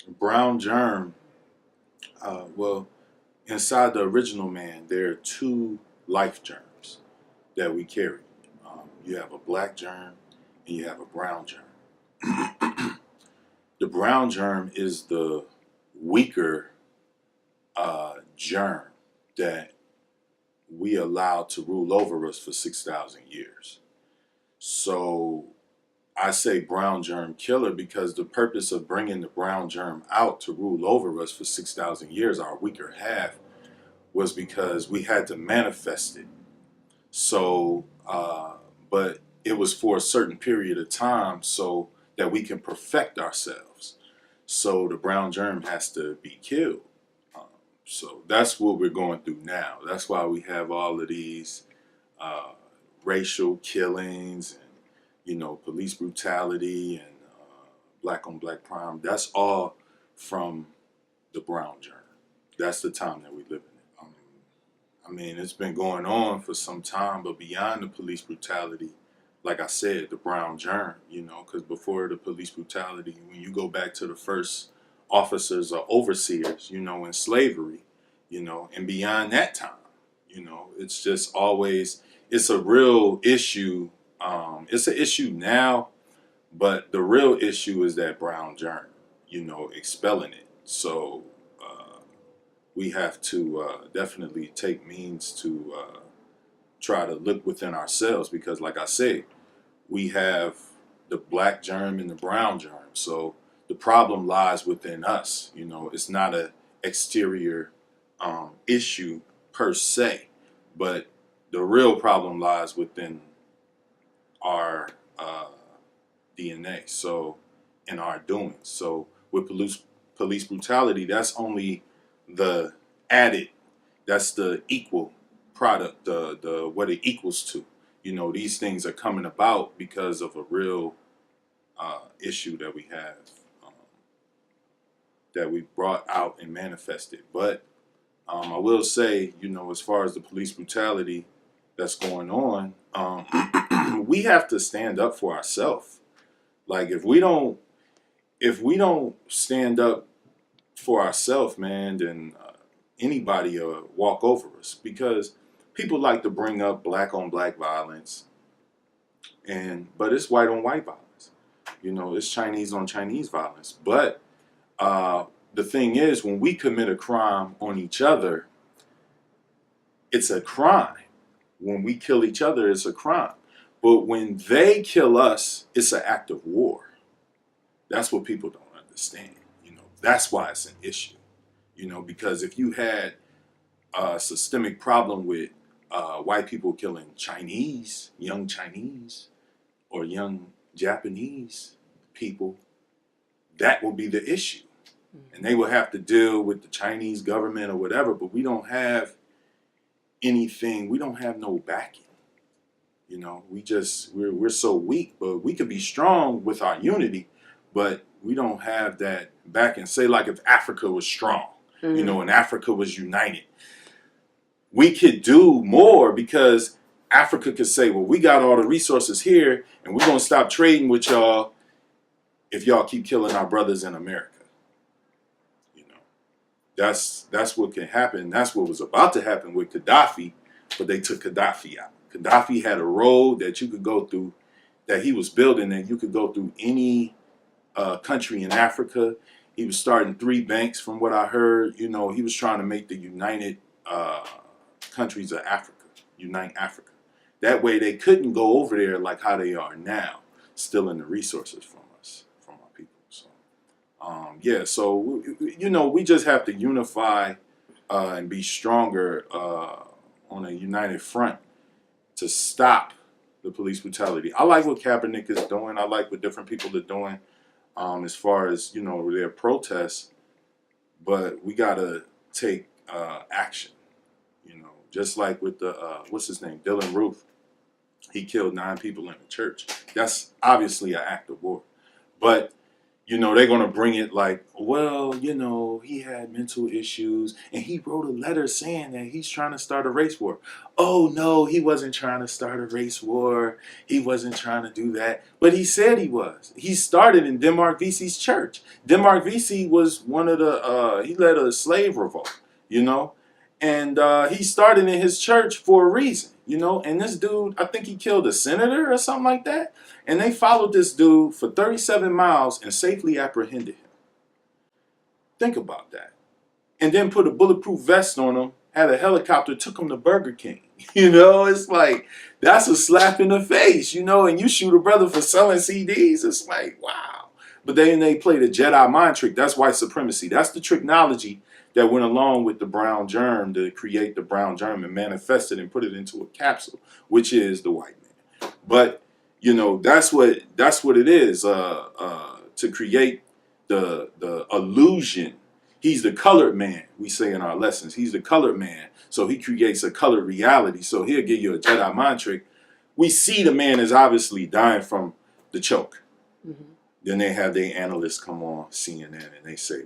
Brown germ, well, inside the original man, there are two life germs that we carry. You have a black germ and you have a brown germ. The brown germ is the weaker germ that we allowed to rule over us for 6,000 years. So I say brown germ killer because the purpose of bringing the brown germ out to rule over us for 6,000 years, our weaker half, was because we had to manifest it. So, but it was for a certain period of time so that we can perfect ourselves. So the brown germ has to be killed. Um, so that's what we're going through now. That's why we have all of these uh, racial killings and police brutality and black on black crime. That's all from the brown germ. That's the time that we live in. I mean, it's been going on for some time, but beyond the police brutality, like I said, the brown germ, because before the police brutality, when you go back to the first officers or overseers, in slavery, and beyond that time, it's just always, it's a real issue. It's an issue now, but the real issue is that brown germ, expelling it. So we have to definitely take means to try to look within ourselves because, like I said, we have the black germ and the brown germ. So the problem lies within us. It's not a exterior issue per se, but the real problem lies within our DNA. So in our doing. So with police brutality, that's only the added. That's the equal product. The what it equals to. These things are coming about because of a real issue that we have, um, that we brought out and manifested. But I will say, as far as the police brutality that's going on, we have to stand up for ourselves. Like if we don't stand up for ourselves, man, then anybody will walk over us because people like to bring up black on black violence, but it's white on white violence. It's Chinese on Chinese violence. But the thing is, when we commit a crime on each other, it's a crime. When we kill each other, it's a crime. But when they kill us, it's an act of war. That's what people don't understand. That's why it's an issue. Because if you had a systemic problem with white people killing young Chinese, or young Japanese people, that will be the issue. And they will have to deal with the Chinese government or whatever, but we don't have anything, we don't have no backing. We're so weak, but we could be strong with our unity, but we don't have that backing. Say like if Africa was strong, and Africa was united, we could do more because Africa could say, well, we got all the resources here and we're going to stop trading with y'all if y'all keep killing our brothers in America. You know, that's what can happen. That's what was about to happen with Gaddafi, but they took Gaddafi out. Gaddafi had a road that you could go through, that he was building, and you could go through any country in Africa. He was starting 3 banks, from what I heard. He was trying to make the United countries of Africa, unite Africa. That way they couldn't go over there like how they are now, stealing the resources from us, from our people. So, yeah, so, we just have to unify and be stronger on a united front to stop the police brutality. I like what Kaepernick is doing. I like what different people are doing as far as, their protests. But we got to take action, just like with the, what's his name, Dylan Roof. He killed 9 people in the church. That's obviously an act of war. But You know, they're going to bring it like, well, you know, he had mental issues and he wrote a letter saying that he's trying to start a race war. Oh, no, he wasn't trying to start a race war. He wasn't trying to do that. But he said he was. He started in Denmark VC's church. Denmark VC was one of he led a slave revolt, you know, and he started in his church for a reason, you know, and this dude, I think he killed a senator or something like that. And they followed this dude for 37 miles and safely apprehended him. Think about that. And then put a bulletproof vest on him, had a helicopter, took him to Burger King. You know, it's like, that's a slap in the face, you know, and you shoot a brother for selling CDs. It's like, wow. But then they played a Jedi mind trick. That's white supremacy. That's the technology that went along with the brown germ to create the brown germ and manifest it and put it into a capsule, which is the white man. But you know, that's what it is. To create the illusion. He's the colored man, we say in our lessons. He's the colored man. So he creates a colored reality. So he'll give you a Jedi mind trick. We see the man is obviously dying from the choke. Mm-hmm. Then they have their analysts come on CNN and they say,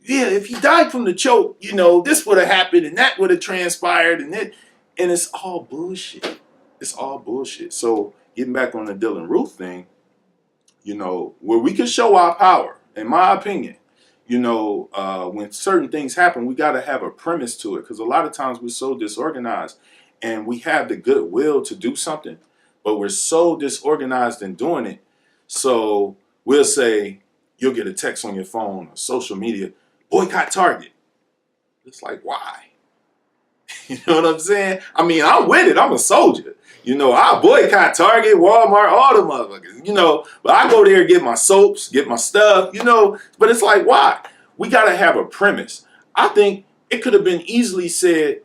yeah, if he died from the choke, you know, this would have happened and that would have transpired and it's all bullshit. It's all bullshit. So getting back on the Dylan Ruth thing, you know, where we can show our power, in my opinion, you know, when certain things happen, we got to have a premise to it. Because a lot of times we're so disorganized and we have the goodwill to do something, but we're so disorganized in doing it. So we'll say, you'll get a text on your phone or social media, boycott Target. It's like, why? You know what I'm saying? I mean, I'm with it. I'm a soldier. You know, I boycott Target, Walmart, all the motherfuckers, you know. But I go there and get my soaps, get my stuff, you know. But it's like, why? We got to have a premise. I think it could have been easily said,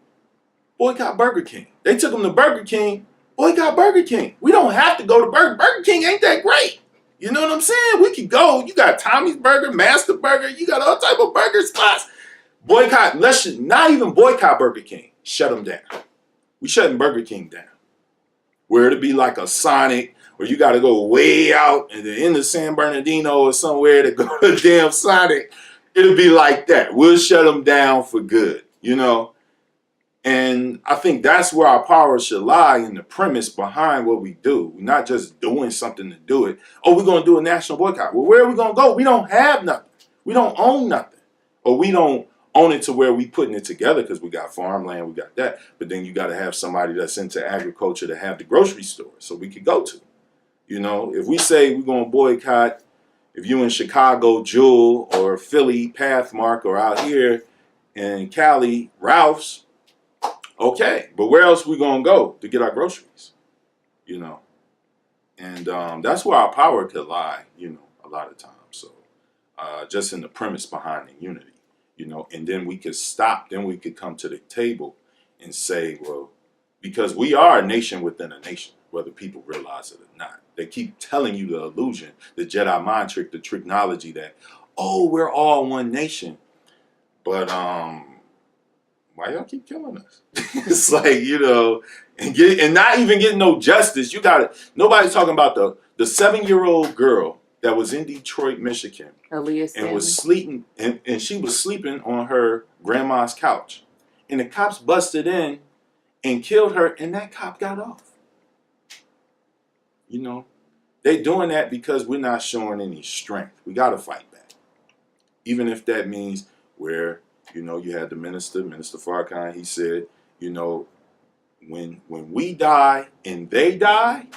boycott Burger King. They took them to Burger King, boycott Burger King. We don't have to go to Burger King ain't that great. You know what I'm saying? We could go. You got Tommy's Burger, Master Burger. You got all type of burger spots. Boycott, not even boycott Burger King. Shut them down. We shutting Burger King down. Where it'll be like a Sonic, where you got to go way out and then into San Bernardino or somewhere to go to damn Sonic. It'll be like that. We'll shut them down for good, you know. And I think that's where our power should lie, in the premise behind what we do. We're not just doing something to do it. Oh, we're going to do a national boycott. Well, where are we going to go? We don't have nothing. We don't own nothing. Or we don't own it to where we putting it together because we got farmland, we got that. But then you got to have somebody that's into agriculture to have the grocery store so we could go to. You know, if we say we're going to boycott, if you in Chicago, Jewel, or Philly, Pathmark, or out here in Cali, Ralph's, okay. But where else we going to go to get our groceries? You know, and that's where our power could lie, you know, a lot of times. So just in the premise behind the unity. You know, and then we could stop. Then we could come to the table and say, well, because we are a nation within a nation, whether people realize it or not. They keep telling you the illusion, the Jedi mind trick, the technology that, oh, we're all one nation. But why y'all keep killing us? It's like, you know, and not even getting no justice. You got it. Nobody's talking about the 7-year-old girl that was in Detroit, Michigan, and was sleeping, and she was sleeping on her grandma's couch, and the cops busted in and killed her, and that cop got off. You know, they doing that because we're not showing any strength. We got to fight back, even if that means where, you know, you had the Minister Farrakhan. He said, you know, when we die and they die,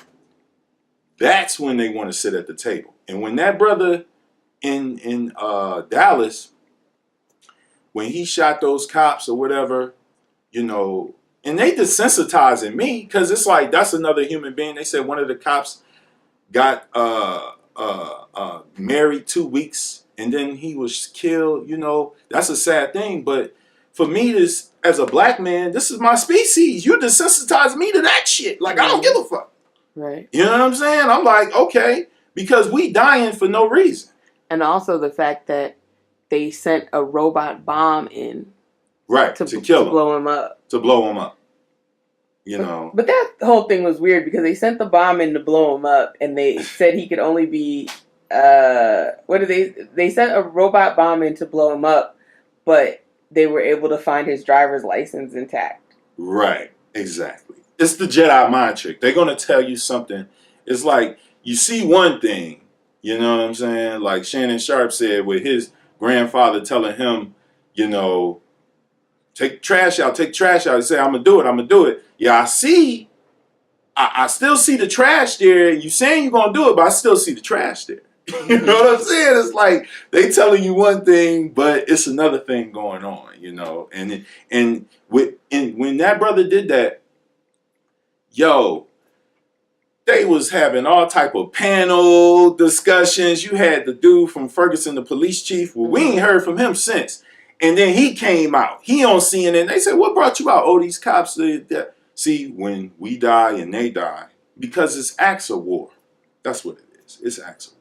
that's when they want to sit at the table. And when that brother in Dallas, when he shot those cops or whatever, you know, and they desensitizing me because it's like, that's another human being. They said one of the cops got married 2 weeks and then he was killed. You know, that's a sad thing. But for me, this, as a black man, this is my species. You desensitize me to that shit. Like, I don't give a fuck. Right. You know what I'm saying? I'm like, okay, because we dying for no reason. And also the fact that they sent a robot bomb in. Right, to kill him. To blow him up. To blow him up. You know. But that whole thing was weird because they sent the bomb in to blow him up and they said he could only be what did they sent a robot bomb in to blow him up, but they were able to find his driver's license intact. Right, exactly. It's the Jedi mind trick. They're gonna tell you something. It's like you see one thing, you know what I'm saying? Like Shannon Sharp said with his grandfather telling him, you know, take trash out, take trash out. He said, I'm gonna do it, I'm gonna do it. Yeah, I still see the trash there. You saying you're gonna do it, but I still see the trash there. You know what I'm saying? It's like they telling you one thing, but it's another thing going on, you know. And when that brother did that, yo, they was having all type of panel discussions. You had the dude from Ferguson, the police chief. Well, we ain't heard from him since. And then he came out. He on CNN. They said, "What brought you out? Oh, these cops." See, when we die and they die, because it's acts of war. That's what it is. It's acts of war.